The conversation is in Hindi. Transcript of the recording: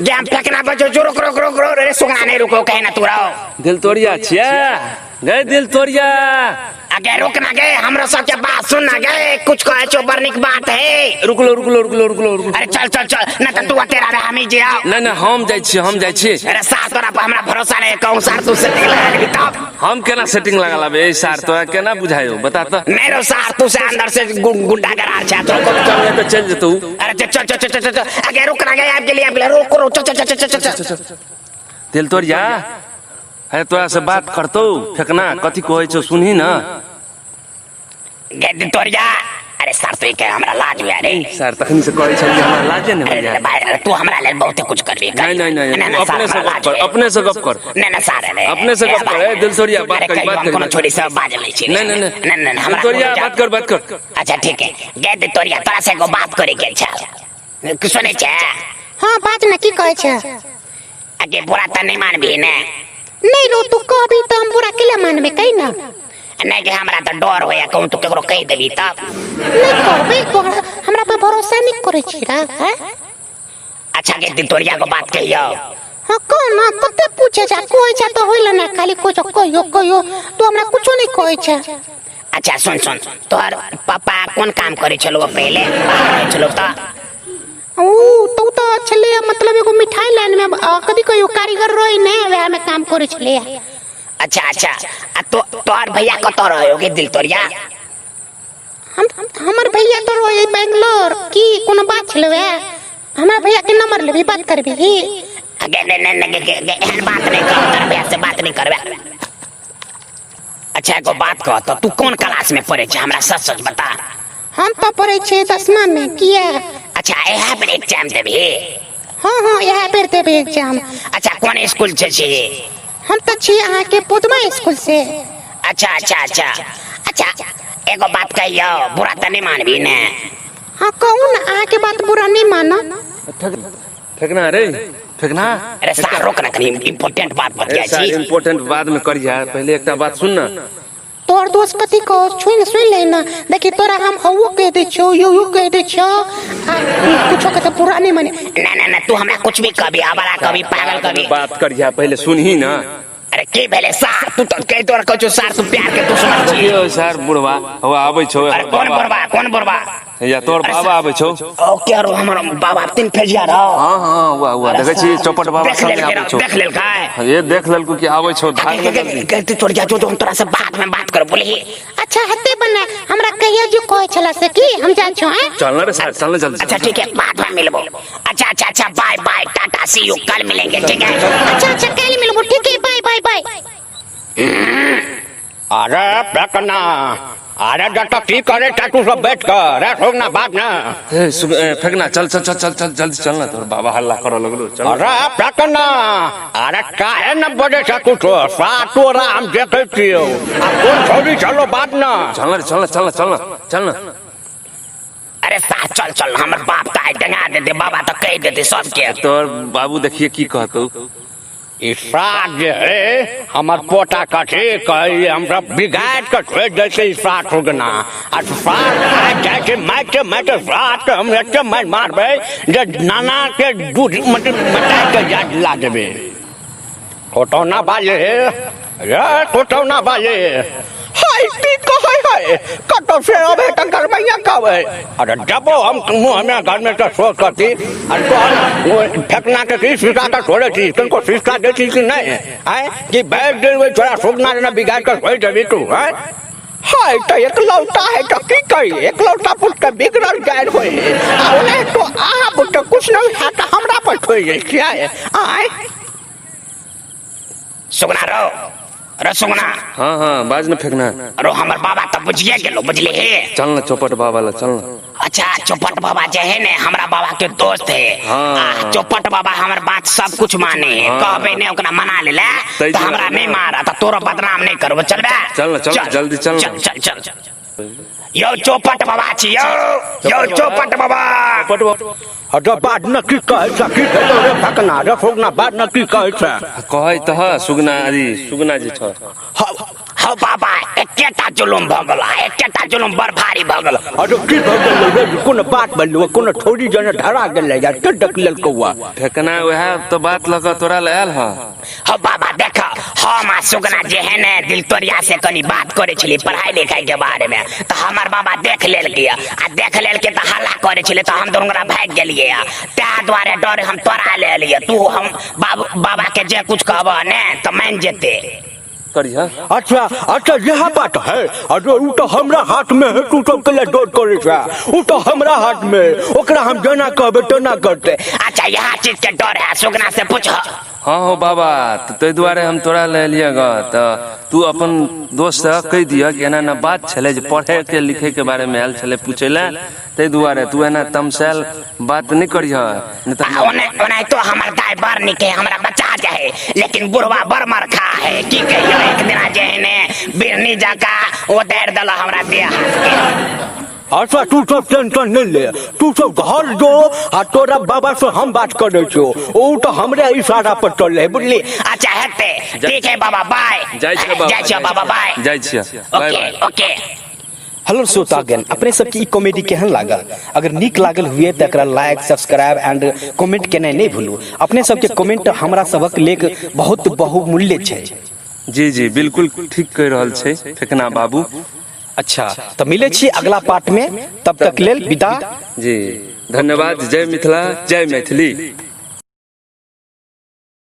गेम फेंकना बचो जो रुक रुक रुक रुक रे सुगना नहीं रुको कहे ना तू रहो दिल तोड़िया छिया गए दिल तोड़िया अगे रुक ना गए हमरा सब के बात सुन ना गए कुछ कहे छो बरनिक बात है रुक लो रुक लो रुक लो रुक लो अरे चल चल चल ना त तू तेरा रे हमी जे आओ नहीं नहीं हम जाई छी अरे सार तोरा पर हमरा भरोसा नहीं कहूं सार तू सेटिंग लगा ले तब हम केना सेटिंग लगा लाबे ए सार तोरा केना बुझायो बता त मेरो सार तू से अंदर से गुंडा करा छा तो चल चल जतू अरे चल चल चल चल अगे रुक ना गए आपके लिए रुक रुक चल चल चल चल दिल तोड़िया अरे तोरा से बात करतो फेकना कथी कहै छौ सुनही ना गेट तोड़िया अरे सर तो के हमरा लाज हुआ रे सर तखनी से कहै छै हमरा लाजे नहीं अरे भाई तू हमरा ले बहुत कुछ करबी नहीं अपने से गप कर नहीं सारे अपने से गप कर दिल तोड़िया बात कर कोनो छोड़ी सब बाज ले छी नहीं हमरा तोड़िया बात कर अच्छा ठीक है गेट तोड़िया तोरा से को बात करे के छ सुनै छ हां बात न की कहै छ आगे बुरा त नहीं मानबी ने नहीं रो तू कहबी त हम बुरा केला मानबे कहि ना नहीं के हमरा त डर होया कहूं तू केकरो कह देबी तब नहीं कहबे तोरा हमरा पे भरोसा नहीं करे छी रा हैं अच्छा के तोरिया को बात कहियो हां कोन ना कते पूछे जा कोई जा तो होइल ना खाली कुछ कहियो तू हमरा कुछो नहीं कहै छ अच्छा सुन तोर पापा कौन काम करे चलो पहले बाहर चलो त तू तो चले मतलब एगो मिठाई लाइन में कभी कहियो कारीगर रही ने वह में काम करे चले अच्छा तो तोर भैया कत रहोगे दिल तोरिया हमर भैया तो रहे बेंगलोर की कोनो बात छलवे हमरा भैया के नंबर लेबी बात करबी अगे एहन बात नहीं कर तोर भैया से बात नहीं करबे अच्छा एगो बात कह तो तू कौन क्लास में पढ़े छ हमरा सच सच बता हम तो पढ़े छे 10वां में किया अच्छा यह पर एग्जाम देबी हां यह पर देबी एग्जाम अच्छा कौन स्कूल छे हम तो छी अहाँ के पुदमा स्कूल से अच्छा एगो बात कहियो बुरा त नहीं मानबी ने हां कहू ना अहाँ के बात बुरा नहीं माना फेकना रे फेकना अरे सार रोक ना कनी इंपोर्टेंट बात बतिया छी इंपोर्टेंट बाद में करिया पहले एकटा बात सुन ना तोर दोस्त कथी को सुन ले ना देखी तोरा हम हवो कह दे छो यो कह दे छो कुछो के तो पूरा नहीं माने ना तू हमरा कुछ भी कभी आवारा कभी पागल कभी बात करिया पहले सुनही ना अरे के भेले सार तू तो कह तोरा कछो सार तू प्यार के दुश्मन छी यो सार बुढ़वा हो आबै छौ अरे कौन बुढ़वा या तोर बाबा आबै छौ ओ क्या रो हमर बाबा तीन फेजिया रहो हां हुआ देखै छी चौपट बाबा सामने आबै छौ देख लेल काय ये देख लेलकू कि आबै छौ कहती तोड़ जा जो हम तोरा से बाद में बात कर बोली अच्छा हते बना हमरा कहिया जो कहै छला से की हम जान छौ हैं चल रे सार चल जल्दी अच्छा ठीक है बाद में मिलबो अच्छा बाय टाटा सी यू कल मिलेंगे ठीक है अच्छा कल मिलबो ठीक है बाय अरे प्रकना अरे जब की करे तू सब बैठ कर रे ना बात ना फेंकना चल जल्दी चलना तोर बाबा हल्ला करे लगलो चल अरे प्रकना अरे काहे न बजे छ कुछ सातो राम देखै छियो आ कोन छोड़ी चलो बात ना चलना अरे साथ चल हमर बाप का डंगा दे बाबा तो कह देते सब के तोर बाबू देखिए की कहतो इफ्रात जे है हमार पोता कथे कही हमरा बिगाड़ के छोड़ देते इफ्रात हो गना इफ्रात आ जाके मैं तो इफ्रात के हम एक मारबे जे नाना के दूध मटा के याद ला देबे कोटौना बाजे रे कोटौना बाजे हाय ती कहै है कतो से अबे त घर में कहै अरे जब हम हमें घर में तो सोच करती अरे तो वो फेंकना के की सिक्का का छोड़े थी तुमको सिक्का देती कि नहीं है कि बैठ दे वो थोड़ा सोचना ना बिगाड़ कर होई देबी तू है हाय तो एक लौटा है तो की कही एक लौटा पुट के बिगड़ल जाय होई औने तो आ पुट कुछ नहीं है तो हमरा पर छोड़ जाय क्या है आय सुगना रो सुगना हाँ बाज न फेंकना रो हमर बाबा तो बुझिए गेलो बुझले हे चलना चौपट बाबा ला चलना अच्छा चौपट बाबा जे है ने हमरा बाबा के दोस्त है चौपट बाबा हमर बात सब कुछ माने कहबे ने ओकरा मना ले तो हमरा नहीं मारा तो तोरो बदनाम नहीं करबो चलबे चल जल्दी चल यो चौपट बाबा छी यो चौपट बाबा अरे बात न की कहे छ की भेलो रे फकना रे फकना बात न की कहे छ कहै त ह सुगना आदि सुगना जे छ हाँ बाबा एकेटा जुलुम भ गेल एकेटा जुलुम बड़ भारी भ गेल अरे की भ गेल रे कोन बात बोललो कोन थोड़ी जने धरा गेल या के डकलेल कौआ फेकना वह तो बात लगा तोरा ले आयल ह हाँ बाबा देख हम आ सुगना जे है ने दिल तोरिया से कनी बात करे छली पढ़ाई लिखाई के बारे में तो हमार बाबा देख लेल के आ देख लेल के तो हल्ला करे छले तो हम दोनों भाग गेलिए ता द्वारे डरे हम तोरा ले लिए तू हम बाबा के जे कुछ कहबा ने तो मान जेते करिया अच्छा अच्छा यह बात है अरे उ तो हमरा हाथ में है तू सब के लिए डोट करे छ उ तो हमरा हाथ में ओकरा हम जना कहबे तो ना करते अच्छा यहाँ चीज के डर है सुगना से पूछ हाँ हो बाबा तो तै दुआरे हम तोरा ले लिया ग तो तू अपन दोस्त से कह दिया कि एना ना बात छले जे पढ़े के लिखे के बारे में आयल छले पूछे ले तै दुआरे तू एना तमसेल बात नहीं करिया नहीं तो ओने तो हमर दाई बार निके हमरा बचा जाए लेकिन बुढ़वा बर मर खा है की कहियो एक दिन जे ने बिरनी जाका ओ देर दला हमरा देह अच्छा तू सब टेंशन नहीं ले तू सब घर जो आ तोरा बाबा से हम बात करे छो ओ तो हमरे इशारा पर चल है बुझली अच्छा हेते ठीक है बाबा बाय जाय छ बाबा बाय जाय छ ओके ओके हेलो श्रोतागण अपने सबके ई कॉमेडी केहन लागल अगर नीक लागल हुए तो एकरा लाइक सब्सक्राइब एंड कमेंट केनाइ नहीं भूलू अपने सबके कमेंट हमरा सबक लेक बहुत बहुमूल्य छै जी जी बिल्कुल ठीक कह रहल छै फेकना बाबू अच्छा तो मिले छी अगला पार्ट में तब तक लेल विदा जी धन्यवाद जय मिथिला जय मैथिली।